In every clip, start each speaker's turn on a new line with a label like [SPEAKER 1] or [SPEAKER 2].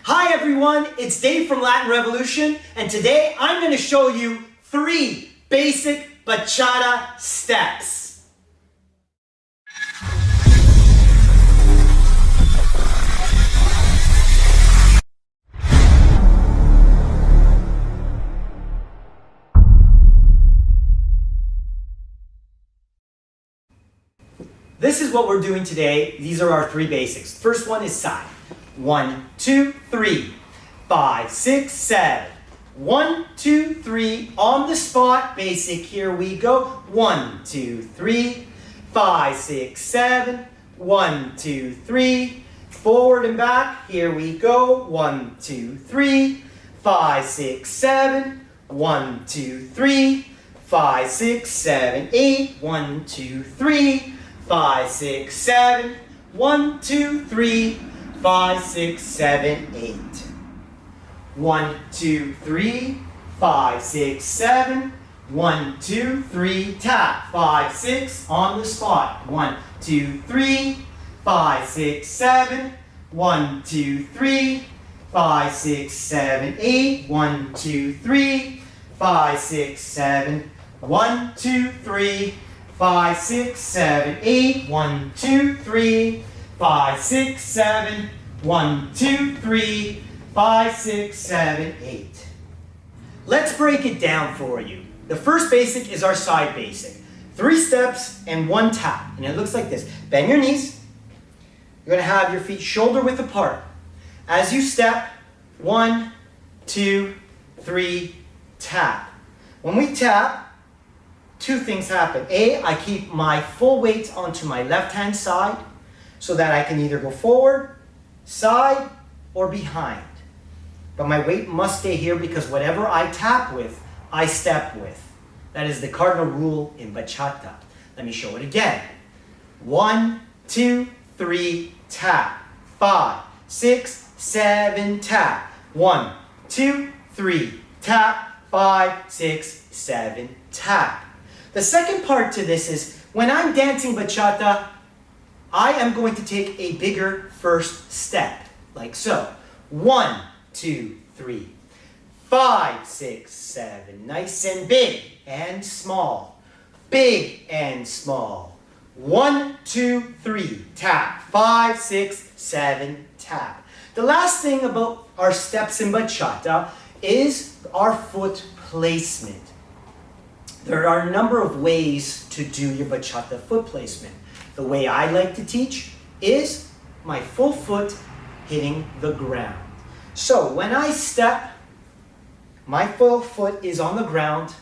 [SPEAKER 1] Hi everyone, it's Dave from Latin Revolution, and today I'm going to show you 3 basic bachata steps. This is what we're doing today. These are our 3 basics. First one is side. 1, 2, 3, 5, 6, 7. 1, 2, 3, on the spot, basic, here we go. 1, 2, 3, 5, 6, 7. 1, 2, 3, forward and back, here we go. 1, 2, 3, 5, 6, 7. 1, 2, 3, 5, 6, 7, 8. 1, 2, 3, 5, 6, 7. 1, 2, 3, 5, 6, 7, 8. 1, 2, 3, 5, 6, 7. 1, 2, 3, tap. 5, 6, on the spot. 1, 2, 3, 5, 6, 7. 1, 2, 3, 5, 6, 7, 8. 1, 2, 3, 5, 6, 7. 1, 2, 3, 5, 6, 7, 8. 1, 2, 3, 5, 6, 7. 1, 2, 3, 5, 6, 7, 8. Let's break it down for you. The first basic is our side basic. 3 steps and 1 tap. And it looks like this. Bend your knees. You're going to have your feet shoulder width apart. As you step, 1, 2, 3, tap. When we tap, 2 things happen. A, I keep my full weight onto my left-hand side so that I can either go forward, side, or behind. But my weight must stay here because whatever I tap with, I step with. That is the cardinal rule in bachata. Let me show it again. 1, 2, 3, tap. 5, 6, 7, tap. 1, 2, 3, tap. 5, 6, 7, tap. The second part to this is when I'm dancing bachata, I am going to take a bigger first step, like so. 1, 2, 3, 5, 6, 7. Nice and big and small. Big and small. 1, 2, 3, tap. 5, 6, 7, tap. The last thing about our steps in bachata is our foot placement. There are a number of ways to do your bachata foot placement. The way I like to teach is my full foot hitting the ground. So when I step, my full foot is on the ground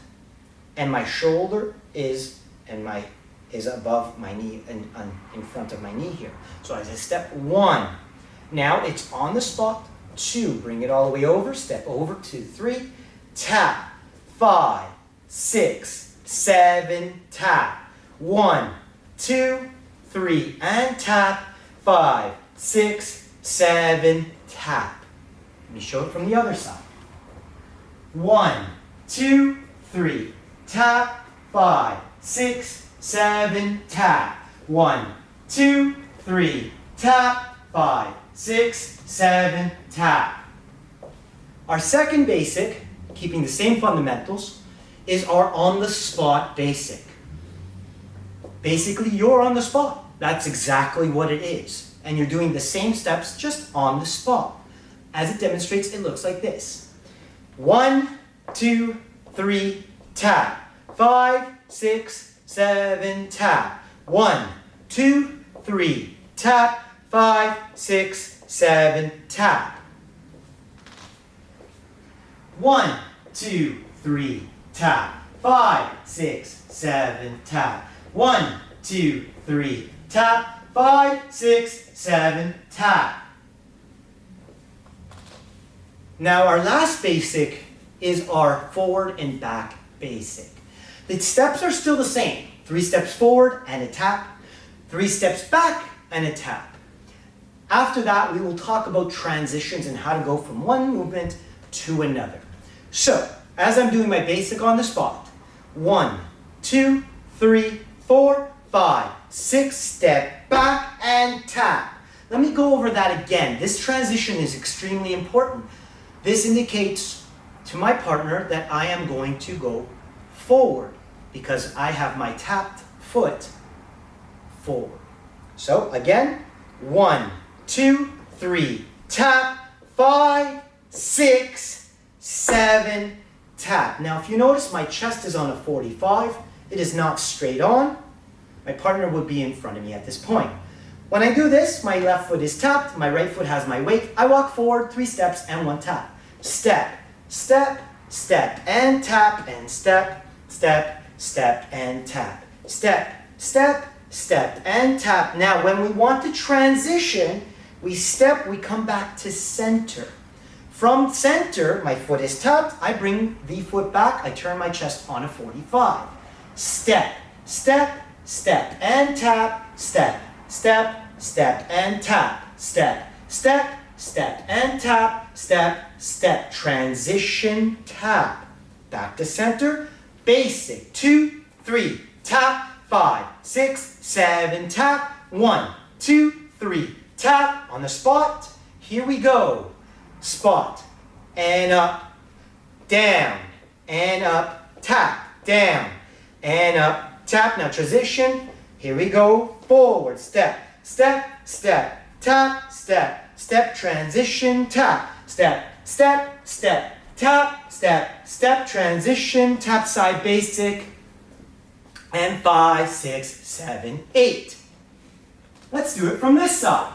[SPEAKER 1] and my shoulder is above my knee and in front of my knee here. So as I step 1, now it's on the spot. 2, bring it all the way over, step over. 2, 3, tap. 5, 6, 7, tap. 1, 2, 3, and tap. 5, 6, 7, tap. Let me show it from the other side. 1, 2, 3, tap. 5, 6, 7, tap. 1, 2, 3, tap. 5, 6, 7, tap. Our second basic, keeping the same fundamentals, is our on-the-spot basic. Basically, you're on the spot. That's exactly what it is. And you're doing the same steps just on the spot. As it demonstrates, it looks like this. 1, 2, 3, tap. 5, 6, 7, tap. 1, 2, 3, tap. 5, 6, 7, tap. 1, 2, 3, tap. 5, 6, 7, tap. 1, 2, 3, tap. 5, 6, 7, tap. Now our last basic is our forward and back basic. The steps are still the same. 3 steps forward and a tap. 3 steps back and a tap. After that, we will talk about transitions and how to go from one movement to another. So, as I'm doing my basic on the spot, 1, 2, 3, 4, 5, 6, step back and tap. Let me go over that again. This transition is extremely important. This indicates to my partner that I am going to go forward because I have my tapped foot forward. So again, 1, 2, 3, tap, 5, 6, 7, tap. Now if you notice, my chest is on a 45. It is not straight on. My partner would be in front of me at this point. When I do this, my left foot is tapped, my right foot has my weight. I walk forward 3 steps and 1 tap. Step, step, step, and tap, and step, step, step, and tap. Step, step, step, and tap. Now when we want to transition, we step, we come back to center. From center, my foot is tapped, I bring the foot back, I turn my chest on a 45. Step, step, step, and tap, step, step, step, and tap, step, step, step, and tap, step, step, transition, tap. Back to center, basic, 2, 3, tap, 5, 6, 7, tap, 1, 2, 3, tap, on the spot, here we go. Spot, and up, down, and up, tap, down, and up, tap. Now transition, here we go, forward, step, step, step, tap, step, step, transition, tap, step, step, step, tap, step, step, transition, tap, side basic, and 5, 6, 7, 8. Let's do it from this side.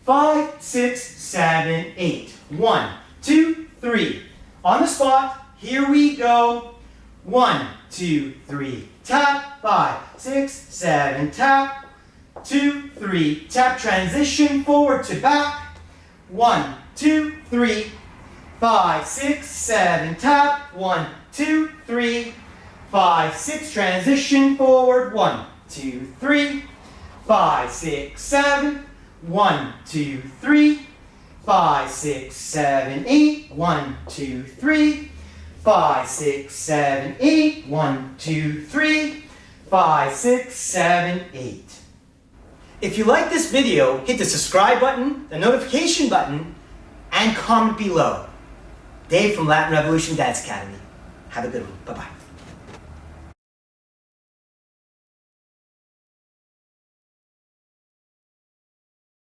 [SPEAKER 1] 5, 6, 7, 8. 1, 2, 3. On the spot, here we go. 1, 2, 3, tap, 5, 6, 7, tap, 2, 3, tap, transition, forward to back, 1, 2, 3, 5, 6, 7, tap, 1, 2, 3, 5, 6, transition, forward, 1, 2, 3, 5, 6, 7, 1, 2, 3, 5, 6, 7, 8, 1, 2, 3, 5, 6, 7, 8, 1, 2, 3, 5, 6, 7, 8. If you like this video, hit the subscribe button, the notification button, and comment below. Dave from Latin Revolution Dance Academy. Have a good one. Bye-bye.